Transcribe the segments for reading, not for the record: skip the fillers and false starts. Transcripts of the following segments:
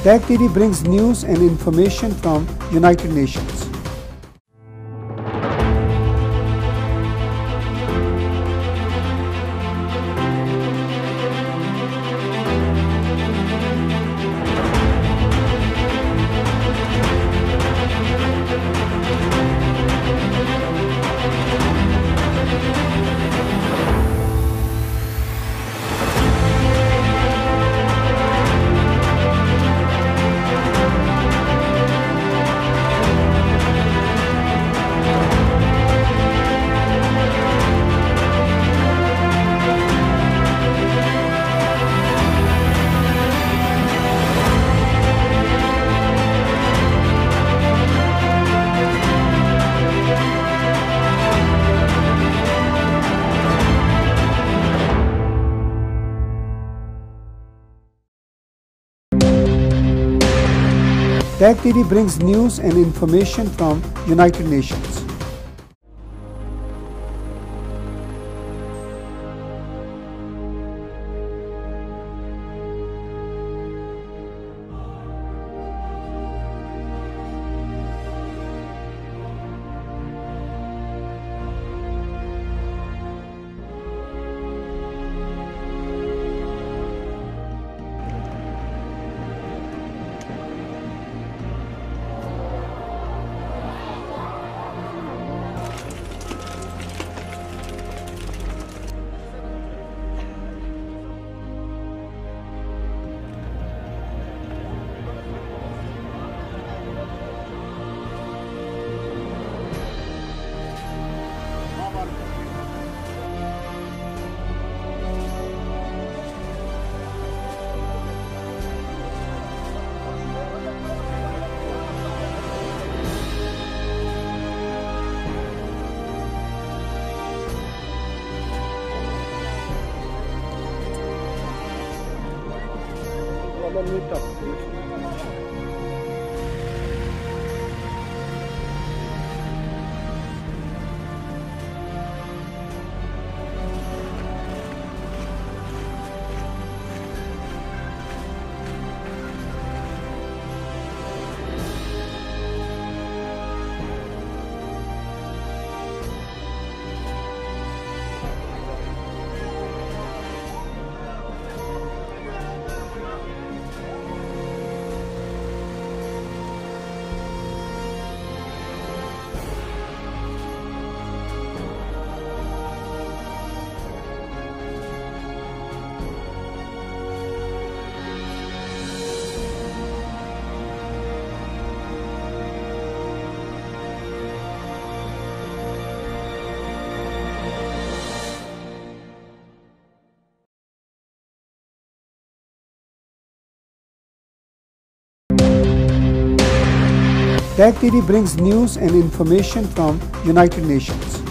Tech TV brings news and information from United Nations. Tech TV brings news and information from United Nations. Tech TV brings news and information from United Nations.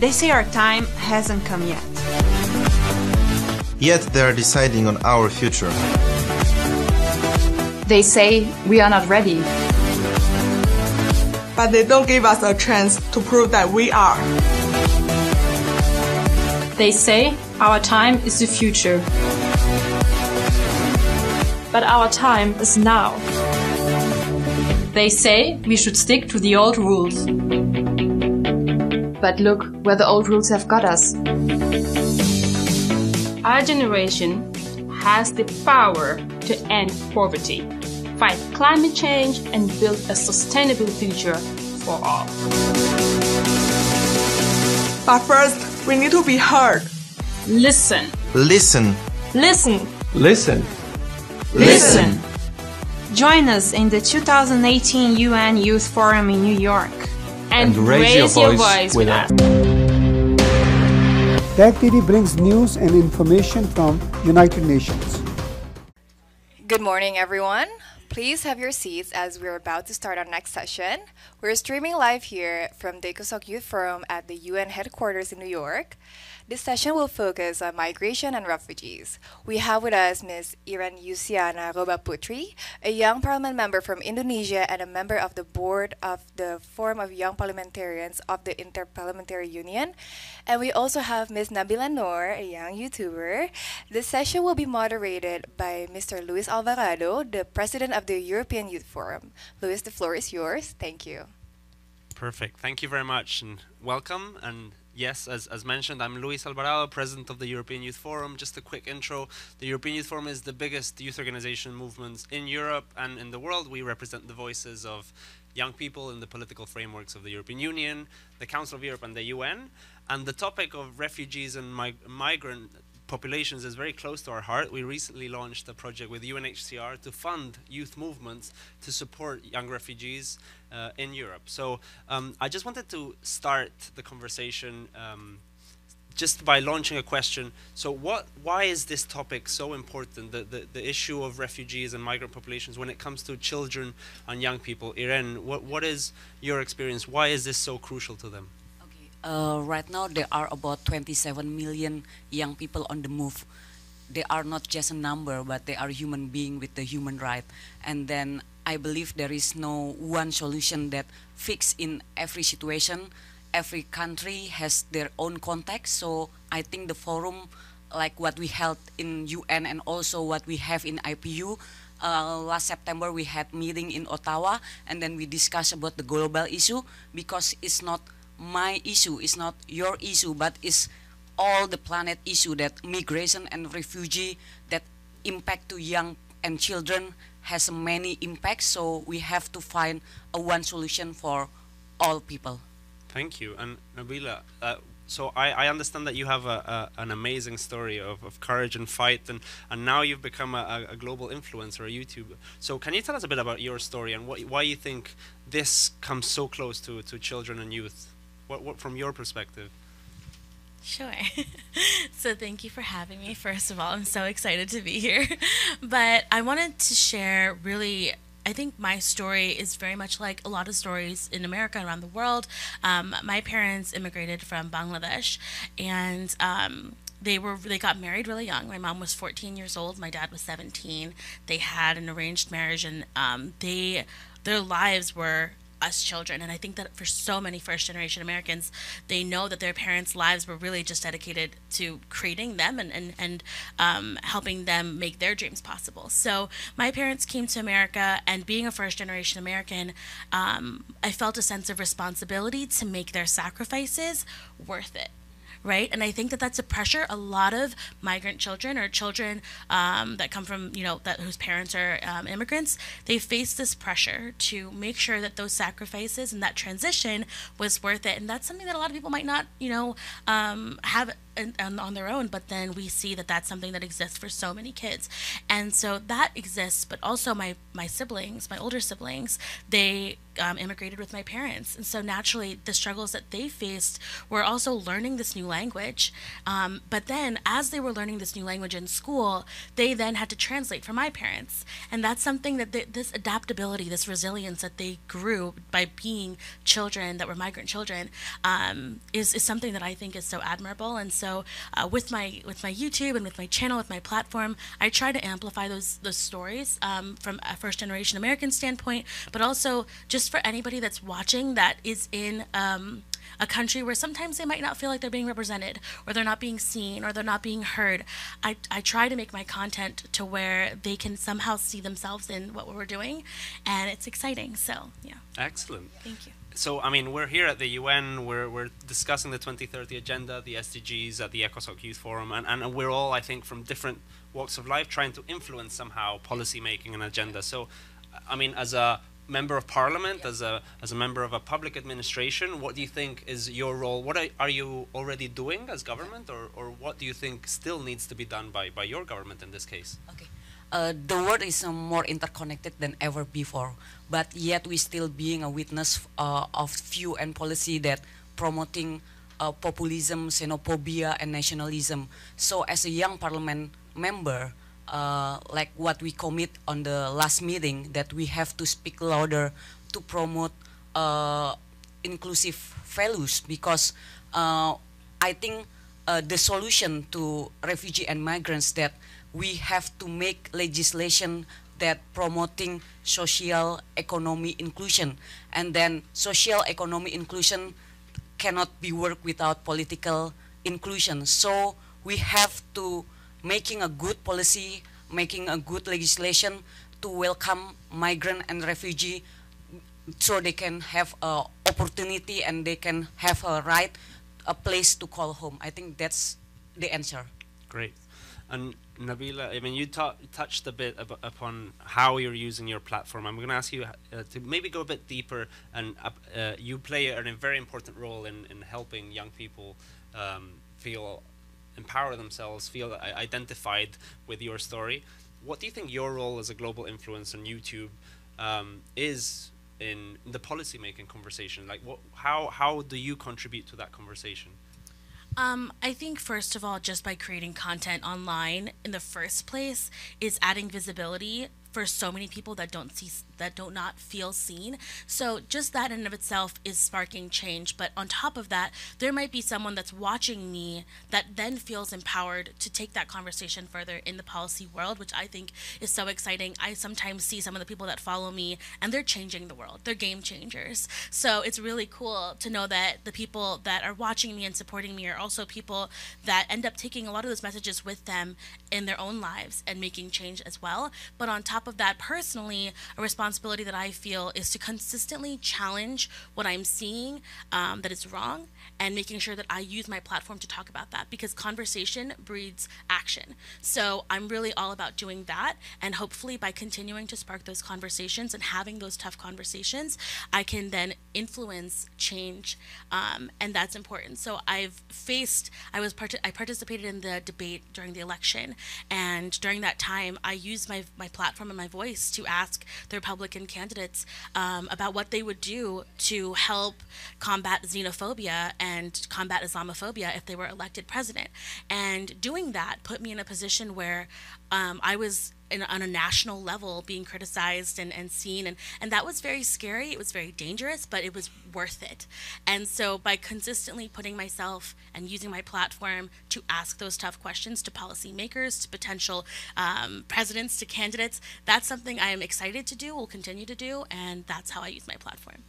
They say our time hasn't come yet. Yet they are deciding on our future. They say we are not ready. But they don't give us a chance to prove that we are. They say our time is the future. But our time is now. They say we should stick to the old rules. But look where the old rules have got us. Our generation has the power to end poverty, fight climate change, and build a sustainable future for all. But first, we need to be heard. Listen. Listen. Listen. Listen. Listen. Join us in the 2018 UN Youth Forum in New York. And raise your voice with us. Tech TD brings news and information from United Nations. Good morning, everyone. Please have your seats as we're about to start our next session. We're streaming live here from the ECOSOC Youth Forum at the UN headquarters in New York. This session will focus on migration and refugees. We have with us Ms. Iren Yusiana Robaputri, a young parliament member from Indonesia and a member of the board of the Forum of Young Parliamentarians of the Interparliamentary Union. And we also have Ms. Nabila Noor, a young YouTuber. The session will be moderated by Mr. Luis Alvarado, the president of the European Youth Forum. Luis, the floor is yours. Thank you. Perfect. Thank you very much and welcome. And yes, as mentioned, I'm Luis Alvarado, president of the European Youth Forum. Just a quick intro. The European Youth Forum is the biggest youth organization movements in Europe and in the world. We represent the voices of young people in the political frameworks of the European Union, the Council of Europe and the UN. And the topic of refugees and migrant populations is very close to our heart. We recently launched a project with UNHCR to fund youth movements to support young refugees in Europe. So I just wanted to start the conversation just by launching a question. So why is this topic so important, the issue of refugees and migrant populations when it comes to children and young people? Iren, what is your experience? Why is this so crucial to them? Right now, there are about 27 million young people on the move. They are not just a number, but they are human beings with the human right. And then I believe there is no one solution that fits in every situation. Every country has their own context. So I think the forum, like what we held in UN and also what we have in IPU, last September we had meeting in Ottawa, and then we discussed about the global issue, because it's not my issue, it's not your issue, but it's all the planet issue, that migration and refugee that impact to young and children has many impacts. So we have to find a one solution for all people. Thank you. And Nabila, so I understand that you have an amazing story of courage and fight, and now you've become a global influencer, a YouTuber. So can you tell us a bit about your story and why you think this comes so close to children and youth? What from your perspective? Sure. So thank you for having me. First of all, I'm so excited to be here. But I wanted to share really, I think my story is very much like a lot of stories in America and around the world. My parents immigrated from Bangladesh, and they got married really young. My mom was 14 years old. My dad was 17. They had an arranged marriage, and their lives were us children. And I think that for so many first-generation Americans, they know that their parents' lives were really just dedicated to creating them and helping them make their dreams possible. So my parents came to America, and being a first-generation American, I felt a sense of responsibility to make their sacrifices worth it. Right? And I think that that's a pressure a lot of migrant children or children that come from, whose parents are immigrants, they face this pressure to make sure that those sacrifices and that transition was worth it. And that's something that a lot of people might not, have on their own, but then we see that that's something that exists for so many kids. And so that exists, but also my siblings, my older siblings, they immigrated with my parents. And so naturally the struggles that they faced were also learning this new language. But then as they were learning this new language in school, they then had to translate for my parents. And that's something that this adaptability, this resilience that they grew by being children that were migrant children, is something that I think is so admirable. And so with my YouTube and with my channel, with my platform, I try to amplify those stories from a first generation American standpoint, but also just for anybody that's watching that is in a country where sometimes they might not feel like they're being represented, or they're not being seen, or they're not being heard. I try to make my content to where they can somehow see themselves in what we're doing, and it's exciting. So yeah. Excellent. Thank you. So, I mean, we're here at the UN, we're discussing the 2030 agenda, the SDGs at the ECOSOC Youth Forum, and we're all, I think, from different walks of life trying to influence somehow policy making and agenda. So, I mean, as a member of parliament, as a member of a public administration, what do you think is your role? What are you already doing as government, or what do you think still needs to be done by your government in this case? Okay. The world is more interconnected than ever before, but yet we still being a witness of view and policy that promoting populism, xenophobia, and nationalism. So as a young parliament member, like what we commit on the last meeting, that we have to speak louder to promote inclusive values, because I think the solution to refugee and migrants, that we have to make legislation that promoting social economy inclusion, and then social economy inclusion cannot be worked without political inclusion. So we have to making a good policy, making a good legislation to welcome migrant and refugee, so they can have a opportunity and they can have a right, a place to call home. I think that's the answer. Great. And Nabila, I mean, you touched a bit upon how you're using your platform. I'm going to ask you to maybe go a bit deeper, and you play a very important role in helping young people feel empower themselves, feel identified with your story. What do you think your role as a global influencer on YouTube is in the policy-making conversation? Like, how do you contribute to that conversation? I think first of all, just by creating content online in the first place, is adding visibility for so many people that do not feel seen. So just that in and of itself is sparking change. But on top of that, there might be someone that's watching me that then feels empowered to take that conversation further in the policy world, which I think is so exciting. I sometimes see some of the people that follow me and they're changing the world. They're game changers. So it's really cool to know that the people that are watching me and supporting me are also people that end up taking a lot of those messages with them in their own lives and making change as well. But on top of that, personally, a responsibility that I feel is to consistently challenge what I'm seeing that is wrong, and making sure that I use my platform to talk about that, because conversation breeds action. So I'm really all about doing that, and hopefully by continuing to spark those conversations and having those tough conversations, I can then influence change, and that's important. So I participated in the debate during the election, and during that time I used my platform and my voice to ask the Republican candidates about what they would do to help combat xenophobia and combat Islamophobia if they were elected president. And doing that put me in a position where I was on a national level being criticized and seen, and that was very scary. It was very dangerous, but it was worth it. And so by consistently putting myself and using my platform to ask those tough questions to policymakers, to potential presidents, to candidates, that's something I am excited to do, will continue to do, and that's how I use my platform.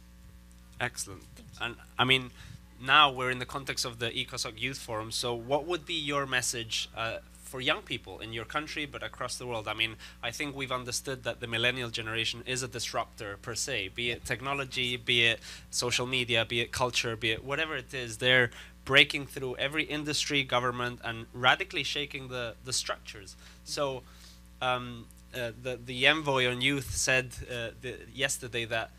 Excellent. And I mean, now we're in the context of the ECOSOC Youth Forum, so what would be your message for young people in your country but across the world? I mean, I think we've understood that the millennial generation is a disruptor per se, be it technology, be it social media, be it culture, be it whatever it is. They're breaking through every industry, government, and radically shaking the structures. So the envoy on youth said yesterday that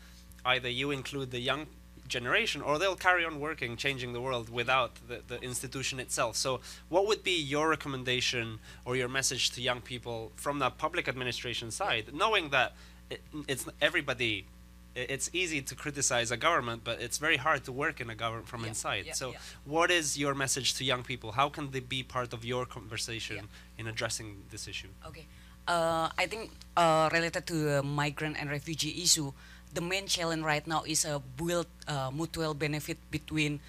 either you include the young generation or they'll carry on working, changing the world without the institution itself. So what would be your recommendation or your message to young people from the public administration side, knowing that it's everybody, it's easy to criticize a government, but it's very hard to work in a government from inside. What is your message to young people? How can they be part of your conversation in addressing this issue? Okay. I think related to the migrant and refugee issue, the main challenge right now is a build mutual benefit between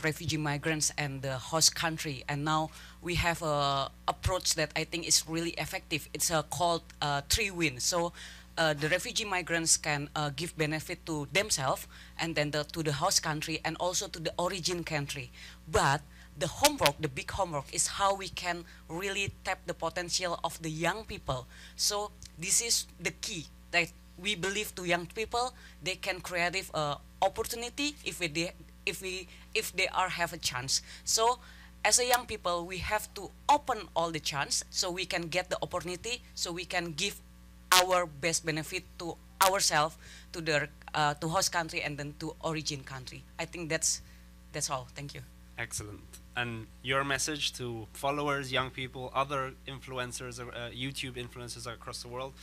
refugee migrants and the host country. And now we have a approach that I think is really effective. It's called 3-win. So the refugee migrants can give benefit to themselves, and then to the host country, and also to the origin country. But the homework, the big homework, is how we can really tap the potential of the young people. So this is the key, that we believe to young people, they can create opportunity if they have a chance. So as a young people, we have to open all the chance so we can get the opportunity, so we can give our best benefit to ourselves, to the to host country, and then to origin country. I think that's all. Thank you. Excellent. And your message to followers, young people, other influencers, YouTube influencers across the world,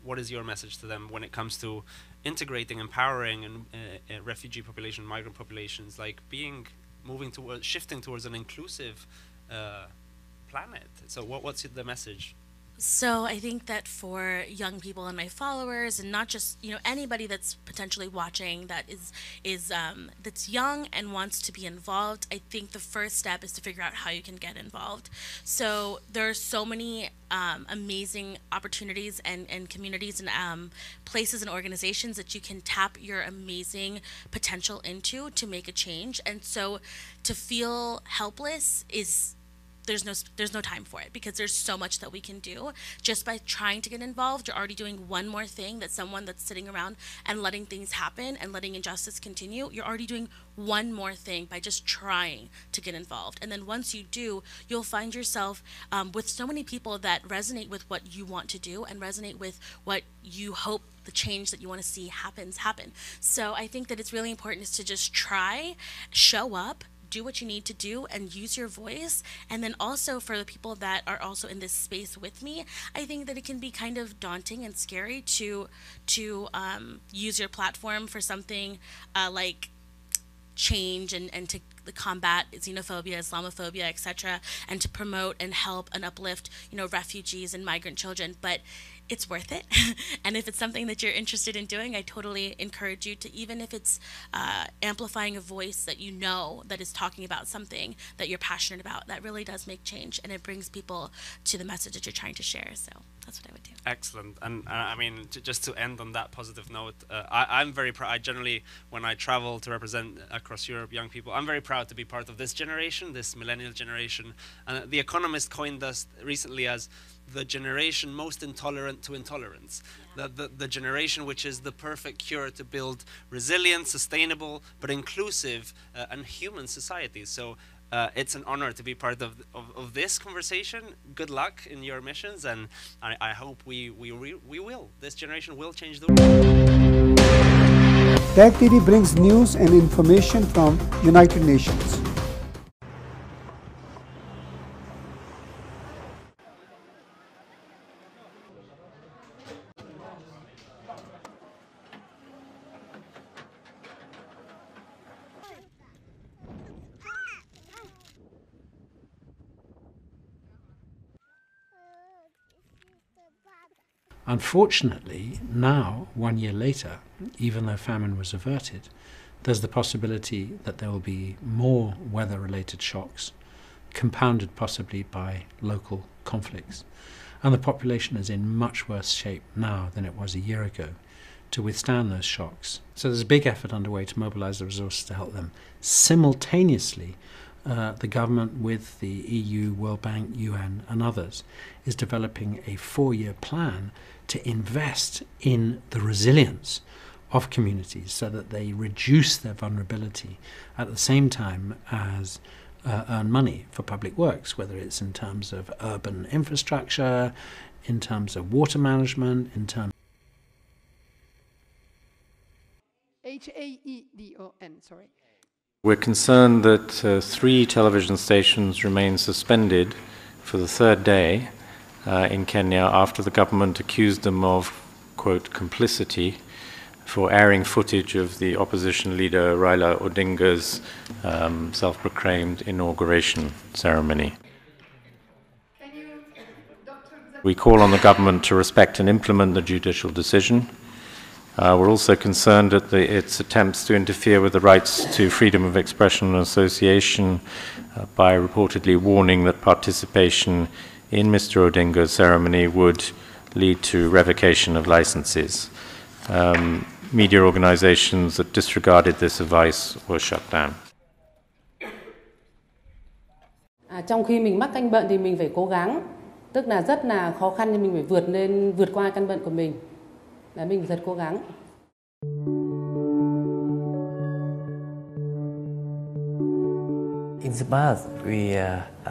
what is your message to them when it comes to integrating, empowering, and refugee population, migrant populations, like shifting towards an inclusive planet? So what's the message? So I think that for young people and my followers, and not just anybody that's potentially watching that is that's young and wants to be involved, I think the first step is to figure out how you can get involved. So there are so many amazing opportunities and communities and places and organizations that you can tap your amazing potential into to make a change. And so to feel helpless is there's no time for it, because there's so much that we can do just by trying to get involved. You're already doing one more thing that someone that's sitting around and letting things happen and letting injustice continue. You're already doing one more thing by just trying to get involved. And then once you do, you'll find yourself with so many people that resonate with what you want to do and resonate with what you hope the change that you want to see happen. So I think that it's really important is to just try, show up, do what you need to do, and use your voice. And then also for the people that are also in this space with me, I think that it can be kind of daunting and scary to use your platform for something like change and to combat xenophobia, Islamophobia, etc., and to promote and help and uplift refugees and migrant children. But it's worth it. And if it's something that you're interested in doing, I totally encourage you to, even if it's amplifying a voice that that is talking about something that you're passionate about, that really does make change, and it brings people to the message that you're trying to share. So that's what I would do. Excellent. And I mean, just to end on that positive note, I'm very proud. I generally, when I travel to represent across Europe young people, I'm very proud to be part of this generation, this millennial generation. And The Economist coined us recently as the generation most intolerant to intolerance. Yeah. The generation which is the perfect cure to build resilient, sustainable, but inclusive and human societies. So it's an honor to be part of this conversation. Good luck in your missions, and I hope we will. This generation will change the world. Tech TV brings news and information from United Nations. Unfortunately, now, 1 year later, even though famine was averted, there's the possibility that there will be more weather-related shocks, compounded possibly by local conflicts. And the population is in much worse shape now than it was a year ago to withstand those shocks. So there's a big effort underway to mobilize the resources to help them. Simultaneously, the government, with the EU, World Bank, UN and others, is developing a 4-year plan to invest in the resilience of communities so that they reduce their vulnerability at the same time as earn money for public works, whether it's in terms of urban infrastructure, in terms of water management, in terms HAEDON, sorry. We're concerned that 3 television stations remain suspended for the 3rd day in Kenya after the government accused them of, quote, complicity for airing footage of the opposition leader Raila Odinga's self-proclaimed inauguration ceremony. We call on the government to respect and implement the judicial decision. We're also concerned at its attempts to interfere with the rights to freedom of expression and association by reportedly warning that participation in Mr. Odinga's ceremony would lead to revocation of licenses. Media organizations that disregarded this advice were shut down. Trong khi mình mắc căn bệnh thì mình phải cố gắng, tức là rất là khó khăn nhưng mình phải vượt qua căn bệnh của mình. Là mình thật cố gắng. In the past, we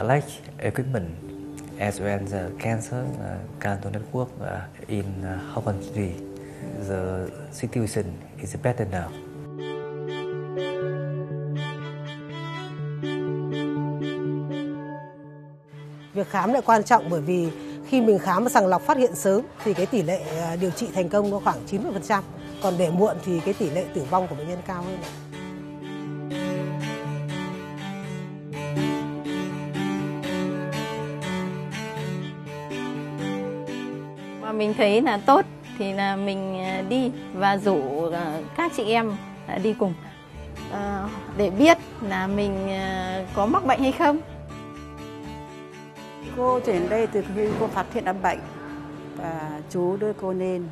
lack equipment as well as cancer control network in our country. The situation is better now. Việc khám lại quan trọng bởi vì khi mình khám và sàng lọc phát hiện sớm thì cái tỷ lệ điều trị thành công nó khoảng 90%. Còn để muộn thì cái tỷ lệ tử vong của bệnh nhân cao hơn. Mà mình thấy là tốt thì là mình đi và rủ các chị em đi cùng để biết là mình có mắc bệnh hay không. Cô chuyển đến đây từ khi cô phát hiện ra bệnh và chú đưa cô lên.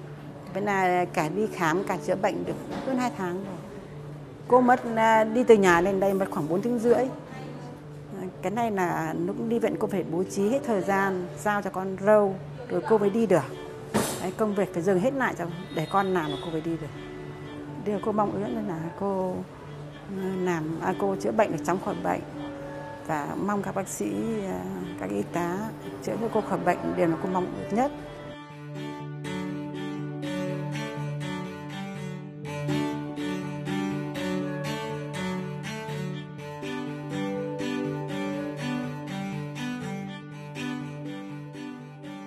Vậy là cả đi khám cả chữa bệnh được hơn 2 tháng rồi. Cô mất đi từ nhà lên đây mất khoảng 4 tiếng rưỡi. Cái này là lúc đi viện cô phải bố trí hết thời gian giao cho con râu rồi cô mới đi được. Đấy, công việc phải dừng hết lại để con làm mà cô mới đi được. Điều cô mong ước là cô chữa bệnh được chóng khỏi bệnh và mong các bác sĩ, các y tá chữa cho cô khỏi bệnh, điều mà cô mong ước nhất.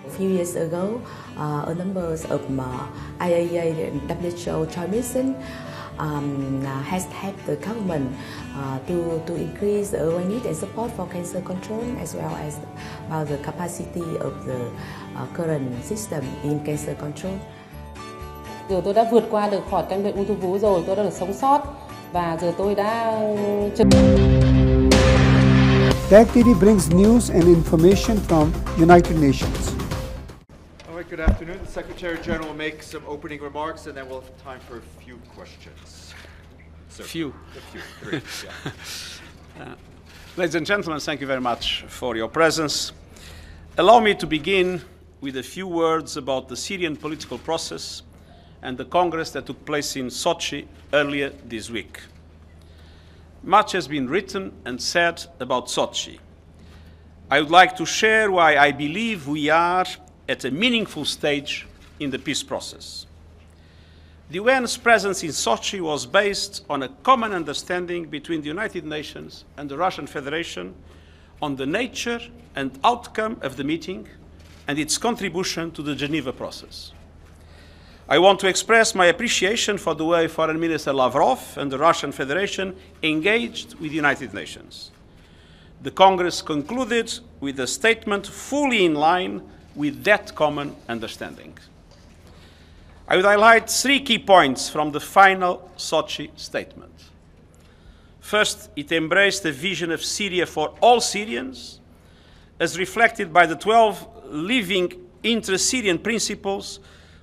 A few years ago, a number of IAEA and WHO joint mission has helped the government to increase the awareness and support for cancer control, as well as about the capacity of the current system in cancer control. Giờ tôi đã vượt qua được khỏi căn bệnh ung thư vú rồi, tôi đã được sống sót và giờ tôi đã Tech TV brings news and information from United Nations. All right, good afternoon. The Secretary General will make some opening remarks, and then we'll have time for a few questions. Sir. Few. Great, yeah. Ladies and gentlemen, thank you very much for your presence. Allow me to begin with a few words about the Syrian political process and the Congress that took place in Sochi earlier this week. Much has been written and said about Sochi. I would like to share why I believe we are at a meaningful stage in the peace process. The UN's presence in Sochi was based on a common understanding between the United Nations and the Russian Federation on the nature and outcome of the meeting and its contribution to the Geneva process. I want to express my appreciation for the way Foreign Minister Lavrov and the Russian Federation engaged with the United Nations. The Congress concluded with a statement fully in line with that common understanding. I would highlight 3 key points from the final Sochi statement. First, it embraced a vision of Syria for all Syrians, as reflected by the 12 living intra-Syrian principles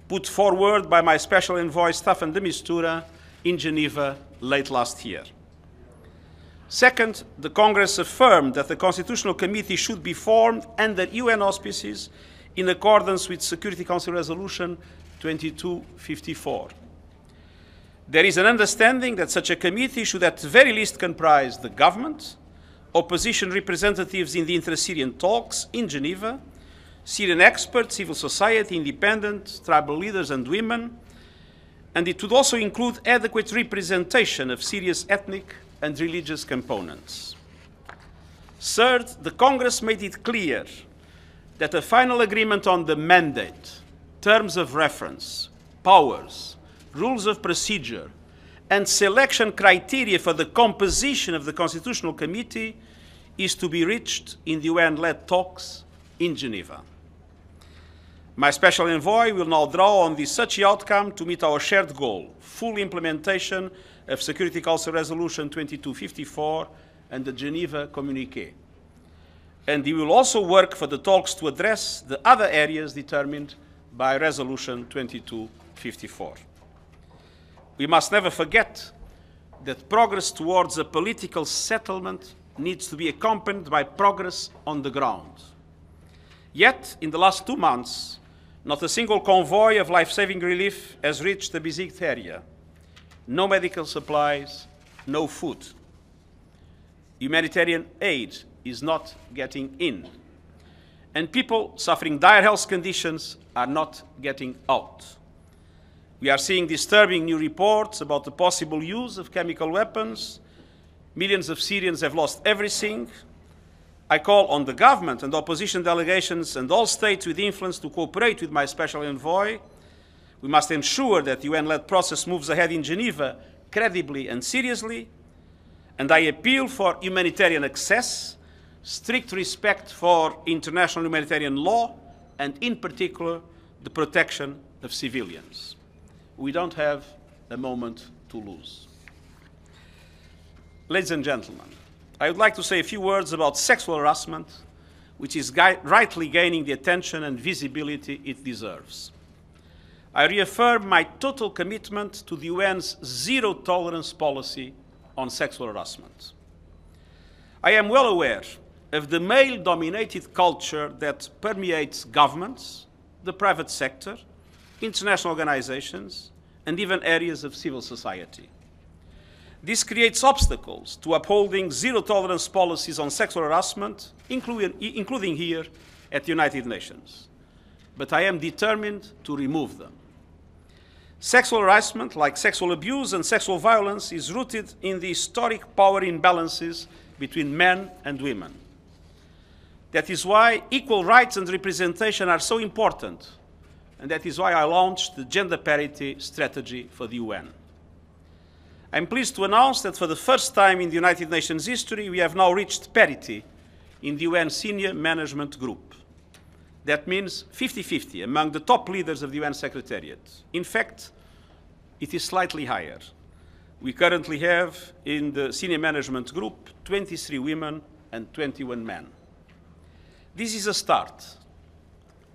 put forward by my Special Envoy Staffan de Mistura in Geneva late last year. Second, the Congress affirmed that the Constitutional Committee should be formed under UN auspices in accordance with Security Council Resolution 2254. There is an understanding that such a committee should at the very least comprise the government, opposition representatives in the intra-Syrian talks in Geneva, Syrian experts, civil society, independent, tribal leaders and women, and it would also include adequate representation of Syria's ethnic and religious components. Third, the Congress made it clear that a final agreement on the mandate, terms of reference, powers, rules of procedure, and selection criteria for the composition of the Constitutional Committee is to be reached in the UN-led talks in Geneva. My Special Envoy will now draw on this Sochi outcome to meet our shared goal, full implementation of Security Council Resolution 2254 and the Geneva Communiqué. And he will also work for the talks to address the other areas determined by Resolution 2254. We must never forget that progress towards a political settlement needs to be accompanied by progress on the ground. Yet, in the last 2 months, not a single convoy of life-saving relief has reached the besieged area. No medical supplies, no food. Humanitarian aid is not getting in. And people suffering dire health conditions are not getting out. We are seeing disturbing new reports about the possible use of chemical weapons. Millions of Syrians have lost everything. I call on the government and opposition delegations and all states with influence to cooperate with my special envoy. We must ensure that the UN-led process moves ahead in Geneva credibly and seriously. And I appeal for humanitarian access, strict respect for international humanitarian law, and in particular, the protection of civilians. We don't have a moment to lose. Ladies and gentlemen, I would like to say a few words about sexual harassment, which is rightly gaining the attention and visibility it deserves. I reaffirm my total commitment to the UN's zero-tolerance policy on sexual harassment. I am well aware of the male-dominated culture that permeates governments, the private sector, international organizations, and even areas of civil society. This creates obstacles to upholding zero-tolerance policies on sexual harassment, including here at the United Nations. But I am determined to remove them. Sexual harassment, like sexual abuse and sexual violence, is rooted in the historic power imbalances between men and women. That is why equal rights and representation are so important, and that is why I launched the gender parity strategy for the UN. I'm pleased to announce that for the first time in the United Nations history, we have now reached parity in the UN Senior Management Group. That means 50-50 among the top leaders of the UN Secretariat. In fact, it is slightly higher. We currently have in the Senior Management Group 23 women and 21 men. This is a start.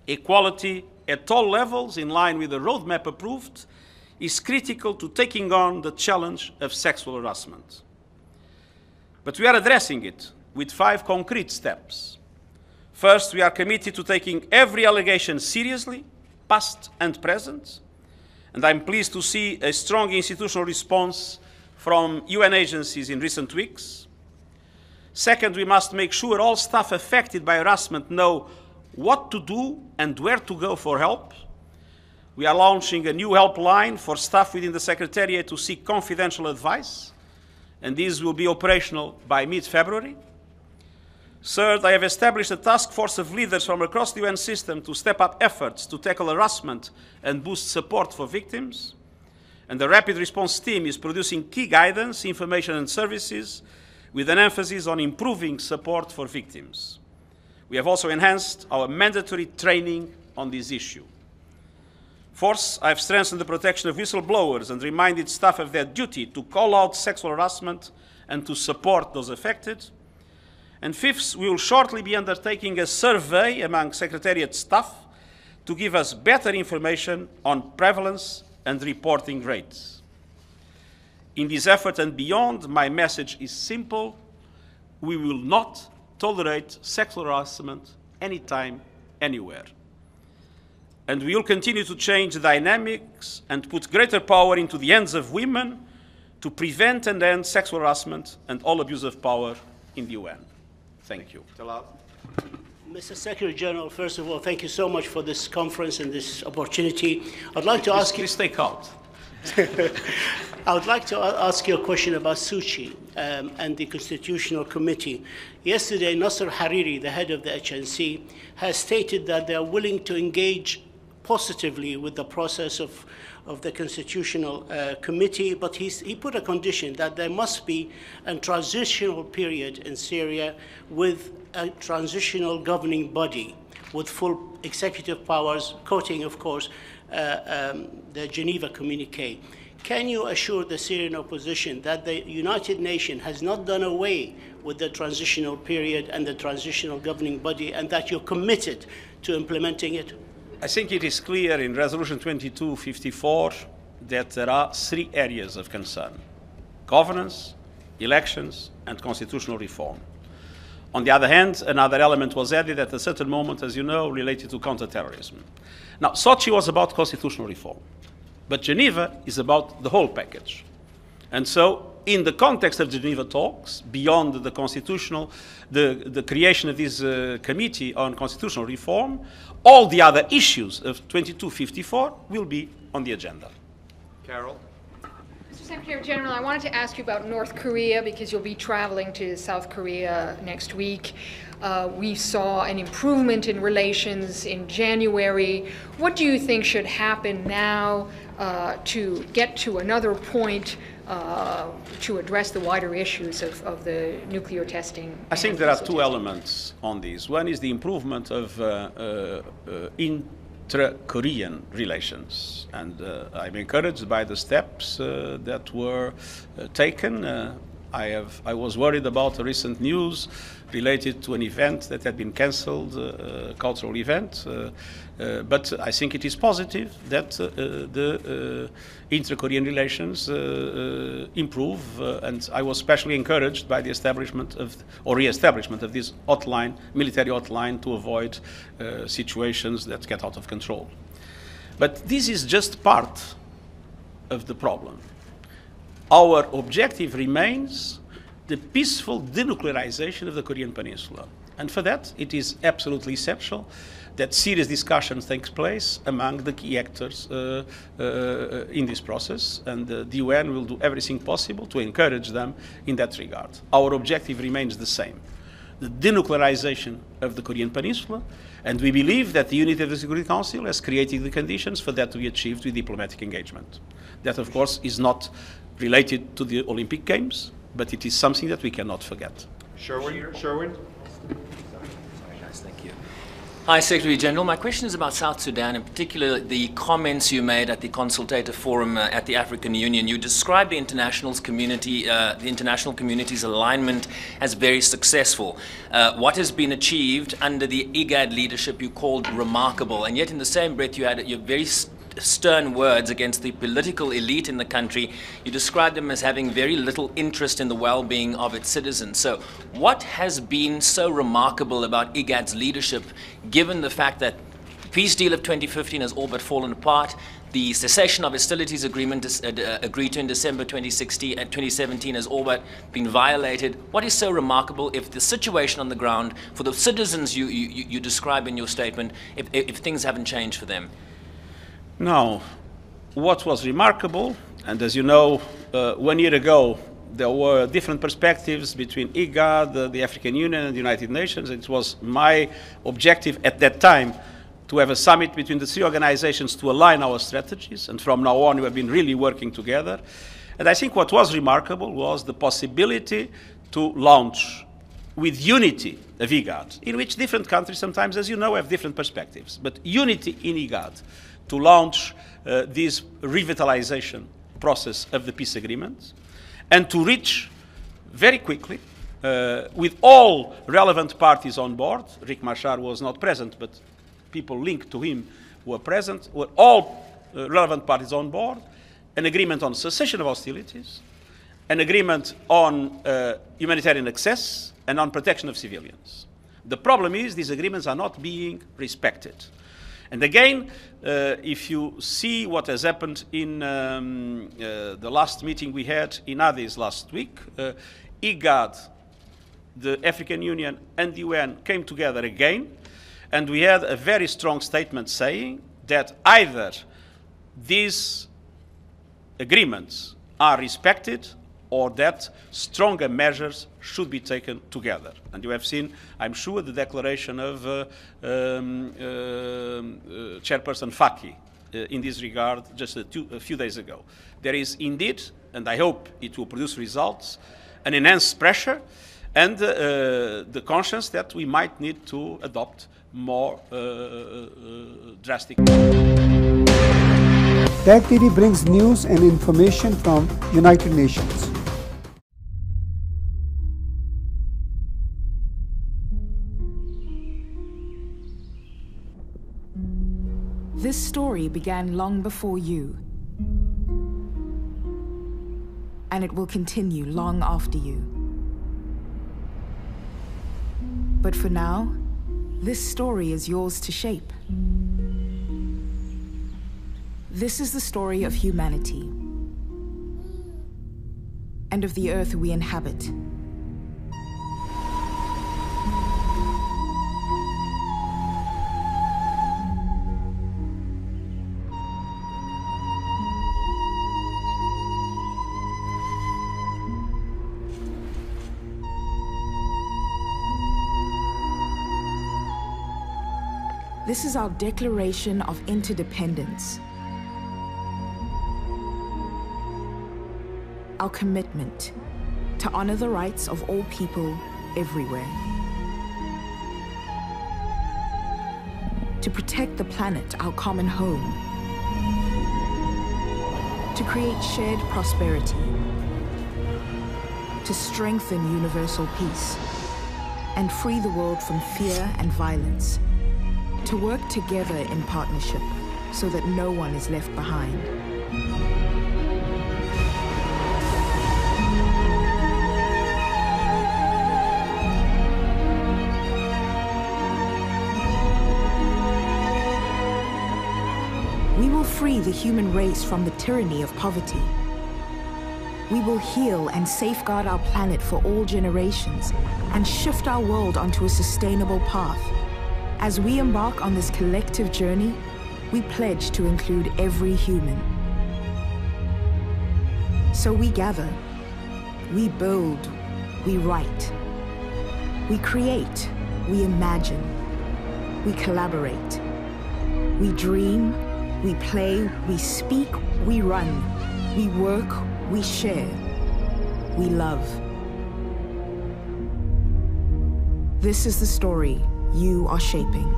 Equality at all levels, in line with the roadmap approved, is critical to taking on the challenge of sexual harassment. But we are addressing it with 5 concrete steps. First, we are committed to taking every allegation seriously, past and present, and I'm pleased to see a strong institutional response from UN agencies in recent weeks. Second, we must make sure all staff affected by harassment know what to do and where to go for help. We are launching a new helpline for staff within the Secretariat to seek confidential advice, and this will be operational by mid-February. Third, I have established a task force of leaders from across the UN system to step up efforts to tackle harassment and boost support for victims. And the Rapid Response Team is producing key guidance, information and services with an emphasis on improving support for victims. We have also enhanced our mandatory training on this issue. Fourth, I have strengthened the protection of whistleblowers and reminded staff of their duty to call out sexual harassment and to support those affected. And fifth, we will shortly be undertaking a survey among Secretariat staff to give us better information on prevalence and reporting rates. In this effort and beyond, my message is simple. We will not tolerate sexual harassment anytime, anywhere. And we will continue to change the dynamics and put greater power into the hands of women to prevent and end sexual harassment and all abuse of power in the UN. Thank you. Mr. Secretary General, first of all, thank you so much for this conference and this opportunity. I'd like to ask you... Please stay calm. I would like to ask you a question about Suu Kyi and the Constitutional Committee. Yesterday, Nasser Hariri, the head of the HNC, has stated that they are willing to engage positively with the process of the Constitutional Committee, but he put a condition that there must be a transitional period in Syria with a transitional governing body with full executive powers, quoting, of course, the Geneva Communique. Can you assure the Syrian opposition that the United Nations has not done away with the transitional period and the transitional governing body, and that you're committed to implementing it? I think it is clear in Resolution 2254 that there are 3 areas of concern: governance, elections, and constitutional reform. On the other hand, another element was added at a certain moment, as you know, related to counterterrorism. Now, Sochi was about constitutional reform, but Geneva is about the whole package. And so in the context of the Geneva talks, beyond the constitutional, the creation of this committee on constitutional reform, all the other issues of 2254 will be on the agenda. Carol? Mr. Secretary General, I wanted to ask you about North Korea because you'll be traveling to South Korea next week. We saw an improvement in relations in January. What do you think should happen now to get to another point to address the wider issues of the nuclear testing? I think there are two elements on this. One is the improvement of intra-Korean relations, and I'm encouraged by the steps that were taken. I was worried about the recent news related to an event that had been cancelled, a cultural event, but I think it is positive that the intra-Korean relations improve, and I was especially encouraged by the establishment of, or re-establishment of this hotline, military hotline, to avoid situations that get out of control. But this is just part of the problem. Our objective remains the peaceful denuclearization of the Korean Peninsula. And for that, it is absolutely essential that serious discussions take place among the key actors in this process, and the UN will do everything possible to encourage them in that regard. Our objective remains the same, the denuclearization of the Korean Peninsula, and we believe that the unity of the Security Council has created the conditions for that to be achieved with diplomatic engagement. That, of course, is not related to the Olympic Games, but it is something that we cannot forget. Sherwin? Thank you. Hi, Secretary General. My question is about South Sudan, in particular the comments you made at the consultative forum at the African Union. You described the international community's alignment as very successful. What has been achieved under the IGAD leadership you called remarkable, and yet in the same breath you had your very stern words against the political elite in the country. You described them as having very little interest in the well-being of its citizens. So what has been so remarkable about IGAD's leadership, given the fact that the peace deal of 2015 has all but fallen apart, the cessation of hostilities agreement agreed to in December 2016 and 2017 has all but been violated? What is so remarkable if the situation on the ground for the citizens you describe in your statement, if things haven't changed for them? Now, what was remarkable, and as you know, 1 year ago, there were different perspectives between IGAD, the African Union, and the United Nations. It was my objective at that time to have a summit between the three organizations to align our strategies, and from now on we have been really working together. And I think what was remarkable was the possibility to launch with unity of IGAD, in which different countries sometimes, as you know, have different perspectives, but unity in IGAD, to launch this revitalization process of the peace agreement, and to reach very quickly, with all relevant parties on board. Riek Machar was not present, but people linked to him were present, were all relevant parties on board, an agreement on cessation of hostilities, an agreement on humanitarian access, and on protection of civilians. The problem is these agreements are not being respected. And again, if you see what has happened in the last meeting we had in Addis last week, IGAD, the African Union, and the UN came together again, and we had a very strong statement saying that either these agreements are respected or that stronger measures should be taken together. And you have seen, I'm sure, the declaration of Chairperson Faki in this regard just a few days ago. There is indeed, and I hope it will produce results, an enhanced pressure and the conscience that we might need to adopt more drastic measures. TAG TV brings news and information from United Nations. This story began long before you, and it will continue long after you. But for now, this story is yours to shape. This is the story of humanity. and of the earth we inhabit. This is our declaration of interdependence. Our commitment to honor the rights of all people everywhere. To protect the planet, our common home. To create shared prosperity. To strengthen universal peace and free the world from fear and violence. To work together in partnership so that no one is left behind. We will free the human race from the tyranny of poverty. We will heal and safeguard our planet for all generations and shift our world onto a sustainable path. As we embark on this collective journey, we pledge to include every human. So we gather, we build, we write, we create, we imagine, we collaborate, we dream, we play, we speak, we run, we work, we share, we love. This is the story you are shaping.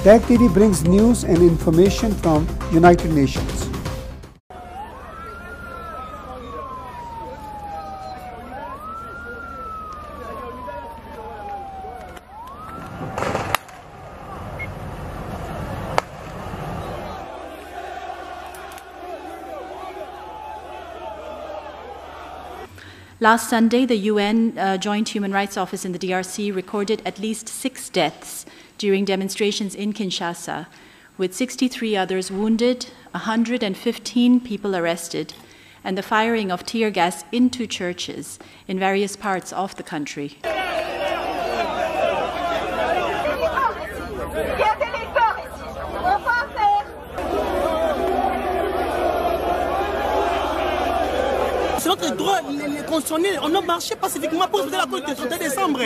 Tech TV brings news and information from United Nations. Last Sunday, the UN Joint Human Rights Office in the DRC recorded at least 6 deaths during demonstrations in Kinshasa, with 63 others wounded, 115 people arrested, and the firing of tear gas into churches in various parts of the country. C'est notre droit constitutionnel. On a marché pacifiquement pour la cause du 31 décembre.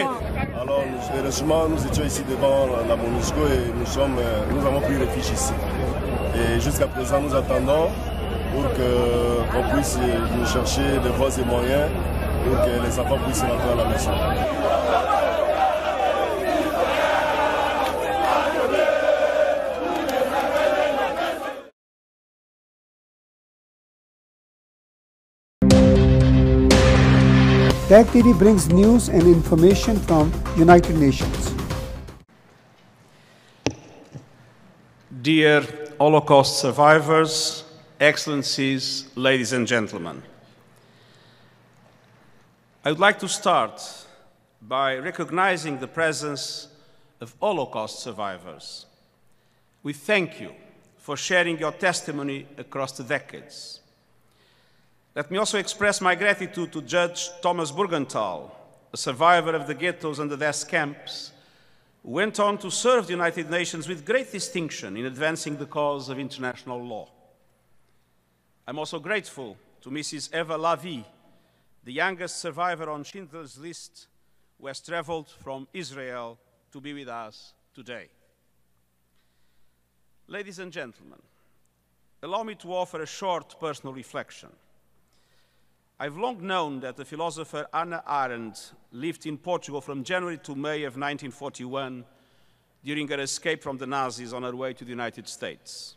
Alors, heureusement, nous étions ici devant la MONUSCO et nous avons pris refuge ici. Et jusqu'à présent, nous attendons pour qu'on puisse nous chercher de voies et moyens pour que les enfants puissent rentrer à la maison. Tech TV brings news and information from United Nations. Dear Holocaust survivors, Excellencies, ladies and gentlemen, I would like to start by recognizing the presence of Holocaust survivors. We thank you for sharing your testimony across the decades. Let me also express my gratitude to Judge Thomas Burgenthal, a survivor of the ghettos and the death camps, who went on to serve the United Nations with great distinction in advancing the cause of international law. I'm also grateful to Mrs. Eva Lavi, the youngest survivor on Schindler's List, who has traveled from Israel to be with us today. Ladies and gentlemen, allow me to offer a short personal reflection. I've long known that the philosopher Hannah Arendt lived in Portugal from January to May of 1941 during her escape from the Nazis on her way to the United States.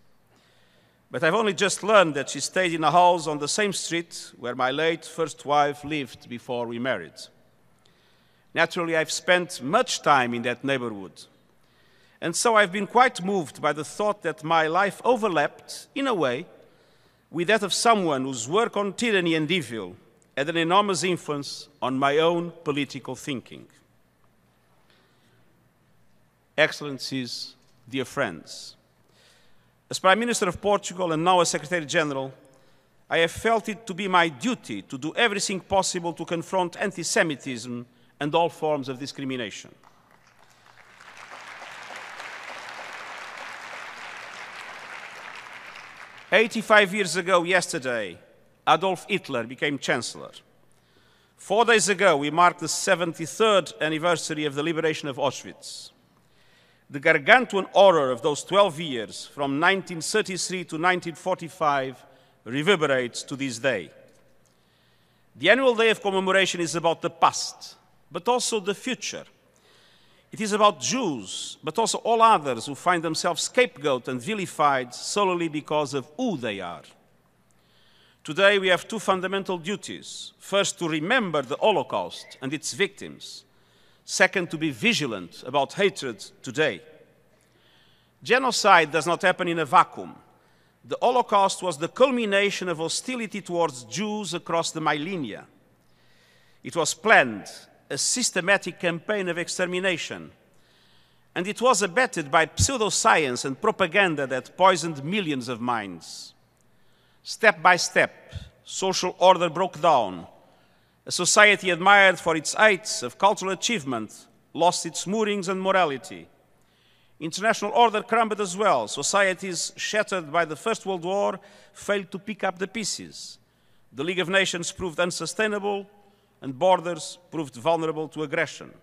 But I've only just learned that she stayed in a house on the same street where my late first wife lived before we married. Naturally, I've spent much time in that neighborhood. And so I've been quite moved by the thought that my life overlapped, in a way, with that of someone whose work on tyranny and evil had an enormous influence on my own political thinking. Excellencies, dear friends, as Prime Minister of Portugal and now as Secretary General, I have felt it to be my duty to do everything possible to confront anti-Semitism and all forms of discrimination. "85 years ago yesterday, Adolf Hitler became Chancellor. 4 days ago, we marked the 73rd anniversary of the liberation of Auschwitz. The gargantuan horror of those 12 years, from 1933 to 1945, reverberates to this day. The annual day of commemoration is about the past, but also the future. It is about Jews, but also all others who find themselves scapegoated and vilified solely because of who they are. Today we have two fundamental duties. First, to remember the Holocaust and its victims. Second, to be vigilant about hatred today. Genocide does not happen in a vacuum. The Holocaust was the culmination of hostility towards Jews across the millennia. It was planned, a systematic campaign of extermination, and it was abetted by pseudoscience and propaganda that poisoned millions of minds. Step by step, social order broke down. A society admired for its heights of cultural achievement lost its moorings and morality. International order crumbled as well. Societies shattered by the First World War failed to pick up the pieces. The League of Nations proved unsustainable, and borders proved vulnerable to aggression.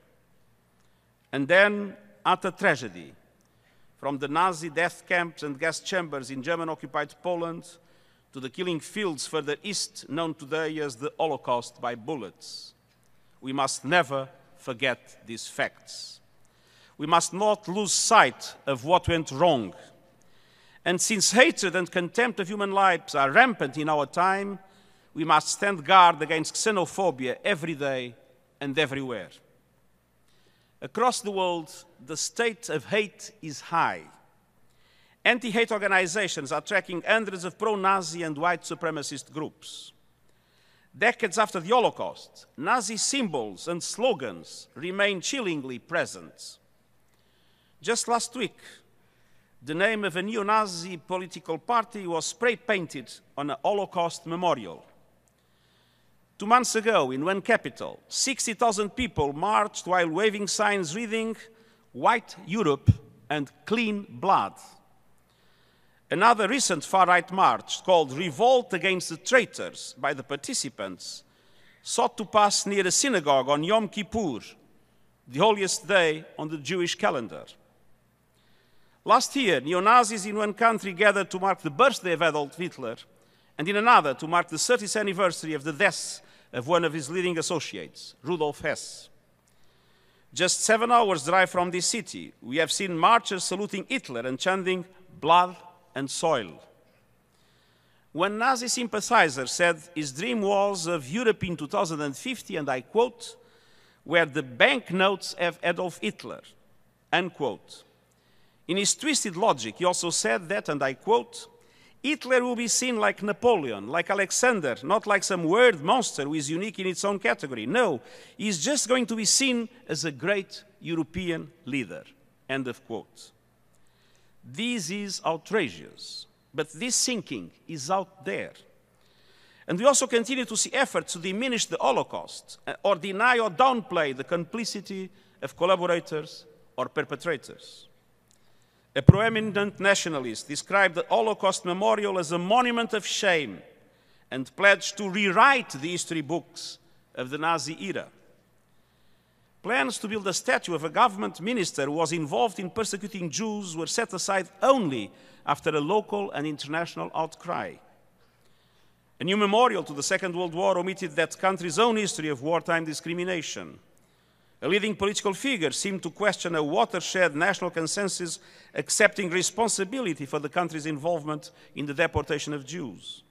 And then, utter tragedy. From the Nazi death camps and gas chambers in German-occupied Poland to the killing fields further east, known today as the Holocaust by bullets. We must never forget these facts. We must not lose sight of what went wrong. And since hatred and contempt of human lives are rampant in our time, we must stand guard against xenophobia every day and everywhere. Across the world, the state of hate is high. Anti-hate organizations are tracking hundreds of pro-Nazi and white supremacist groups. Decades after the Holocaust, Nazi symbols and slogans remain chillingly present. Just last week, the name of a neo-Nazi political party was spray-painted on a Holocaust memorial. 2 months ago, in one capital, 60,000 people marched while waving signs reading "White Europe" and "Clean Blood." Another recent far-right march, called "Revolt Against the Traitors" by the participants, sought to pass near a synagogue on Yom Kippur, the holiest day on the Jewish calendar. Last year, neo-Nazis in one country gathered to mark the birthday of Adolf Hitler, and in another to mark the 30th anniversary of the death of one of his leading associates, Rudolf Hess. Just 7 hours' drive from this city, we have seen marchers saluting Hitler and chanting "blood and soil." One Nazi sympathizer said his dream was of Europe in 2050, and I quote, "where the banknotes have Adolf Hitler," unquote. In his twisted logic, he also said that, and I quote, "Hitler will be seen like Napoleon, like Alexander, not like some weird monster who is unique in its own category. No, he's just going to be seen as a great European leader," end of quote. This is outrageous, but this thinking is out there. And we also continue to see efforts to diminish the Holocaust or deny or downplay the complicity of collaborators or perpetrators. A proeminent nationalist described the Holocaust Memorial as a monument of shame and pledged to rewrite the history books of the Nazi era. Plans to build a statue of a government minister who was involved in persecuting Jews were set aside only after a local and international outcry. A new memorial to the Second World War omitted that country's own history of wartime discrimination. A leading political figure seemed to question a watershed national consensus accepting responsibility for the country's involvement in the deportation of Jews.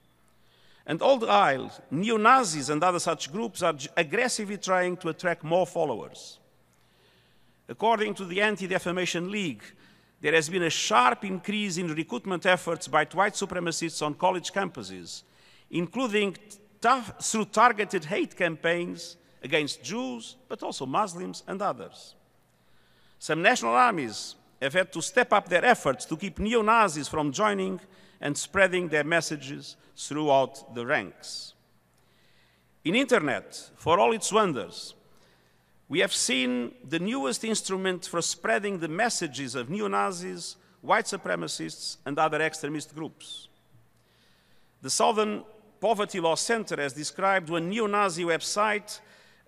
And all the while, neo-Nazis and other such groups are aggressively trying to attract more followers. According to the Anti-Defamation League, there has been a sharp increase in recruitment efforts by white supremacists on college campuses, including through targeted hate campaigns against Jews, but also Muslims and others. Some national armies have had to step up their efforts to keep neo-Nazis from joining and spreading their messages throughout the ranks. In Internet, for all its wonders, we have seen the newest instrument for spreading the messages of neo-Nazis, white supremacists, and other extremist groups. The Southern Poverty Law Center has described one neo-Nazi website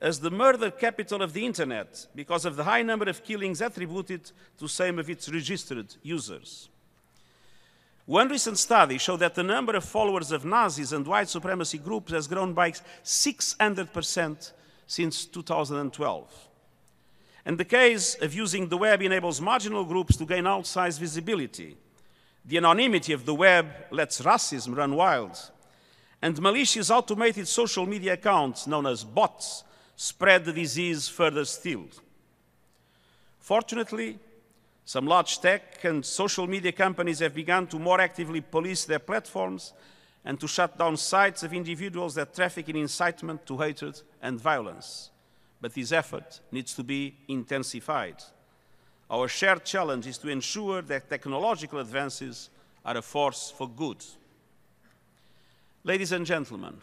as the murder capital of the Internet because of the high number of killings attributed to some of its registered users. One recent study showed that the number of followers of Nazis and white supremacy groups has grown by 600% since 2012. And the case of using the web enables marginal groups to gain outsized visibility. The anonymity of the web lets racism run wild. And malicious automated social media accounts, known as bots, spread the disease further still. Fortunately, some large tech and social media companies have begun to more actively police their platforms and to shut down sites of individuals that traffic in incitement to hatred and violence. But this effort needs to be intensified. Our shared challenge is to ensure that technological advances are a force for good. Ladies and gentlemen,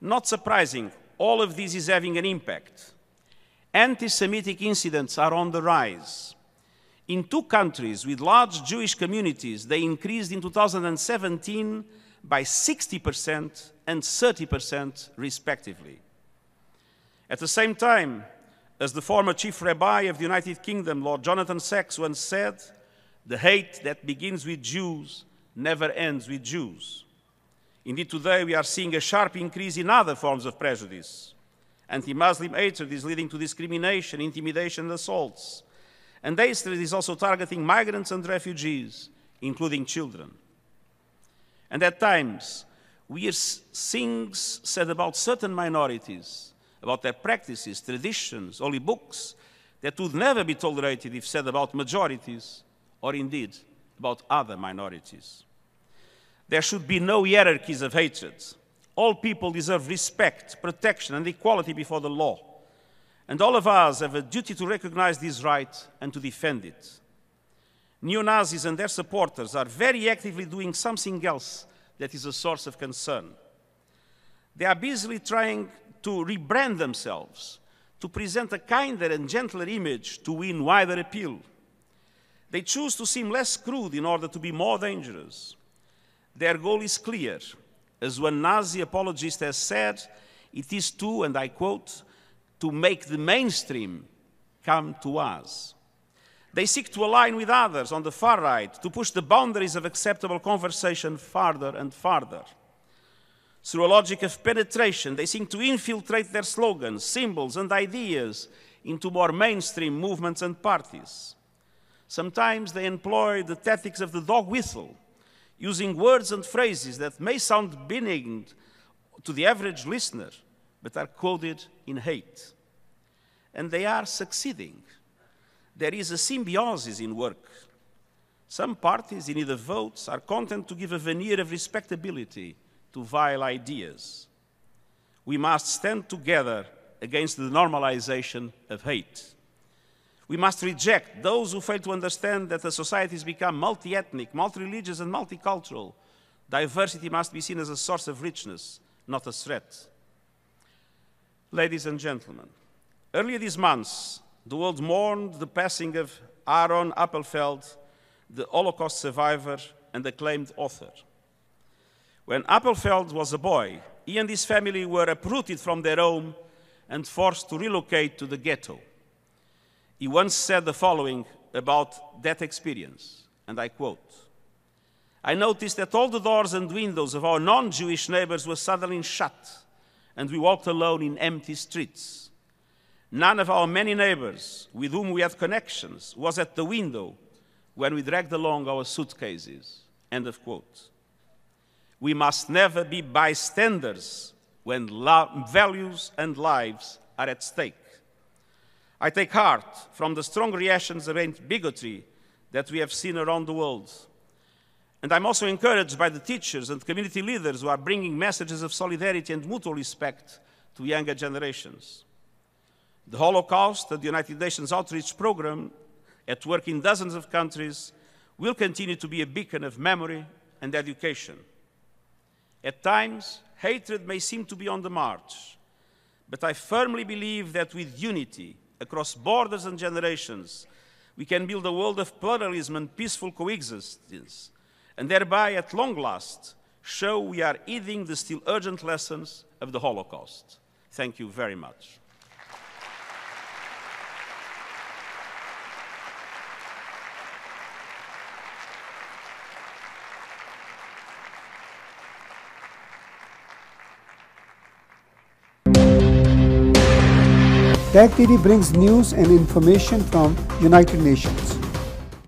not surprising, all of this is having an impact. Anti-Semitic incidents are on the rise. In 2 countries with large Jewish communities, they increased in 2017 by 60% and 30% respectively. At the same time, as the former chief rabbi of the United Kingdom, Lord Jonathan Sacks, once said, the hate that begins with Jews never ends with Jews. Indeed, today we are seeing a sharp increase in other forms of prejudice. Anti-Muslim hatred is leading to discrimination, intimidation, and assaults. And hatred is also targeting migrants and refugees, including children. And at times, we hear things said about certain minorities, about their practices, traditions, holy books, that would never be tolerated if said about majorities, or indeed about other minorities. There should be no hierarchies of hatred. All people deserve respect, protection, and equality before the law. And all of us have a duty to recognize this right and to defend it. Neo-Nazis and their supporters are very actively doing something else that is a source of concern. They are busily trying to rebrand themselves, to present a kinder and gentler image to win wider appeal. They choose to seem less crude in order to be more dangerous. Their goal is clear. As one Nazi apologist has said, it is to, and I quote, to make the mainstream come to us. They seek to align with others on the far right, to push the boundaries of acceptable conversation farther and farther. Through a logic of penetration, they seek to infiltrate their slogans, symbols, and ideas into more mainstream movements and parties. Sometimes they employ the tactics of the dog whistle, using words and phrases that may sound benign to the average listener, but are coded in hate. And they are succeeding. There is a symbiosis in work. Some parties in need of votes are content to give a veneer of respectability to vile ideas. We must stand together against the normalization of hate. We must reject those who fail to understand that the society has become multi-ethnic, multi-religious, and multicultural. Diversity must be seen as a source of richness, not a threat. Ladies and gentlemen, earlier this month, the world mourned the passing of Aaron Appelfeld, the Holocaust survivor and acclaimed author. When Appelfeld was a boy, he and his family were uprooted from their home and forced to relocate to the ghetto. He once said the following about that experience, and I quote, "I noticed that all the doors and windows of our non-Jewish neighbors were suddenly shut, and we walked alone in empty streets. None of our many neighbors with whom we had connections was at the window when we dragged along our suitcases." End of quote. We must never be bystanders when values and lives are at stake. I take heart from the strong reactions against bigotry that we have seen around the world. And I'm also encouraged by the teachers and community leaders who are bringing messages of solidarity and mutual respect to younger generations. The Holocaust and the United Nations Outreach Program, at work in dozens of countries, will continue to be a beacon of memory and education. At times, hatred may seem to be on the march, but I firmly believe that with unity across borders and generations, we can build a world of pluralism and peaceful coexistence, and thereby, at long last, show we are heeding the still urgent lessons of the Holocaust. Thank you very much. TAG TV brings news and information from United Nations.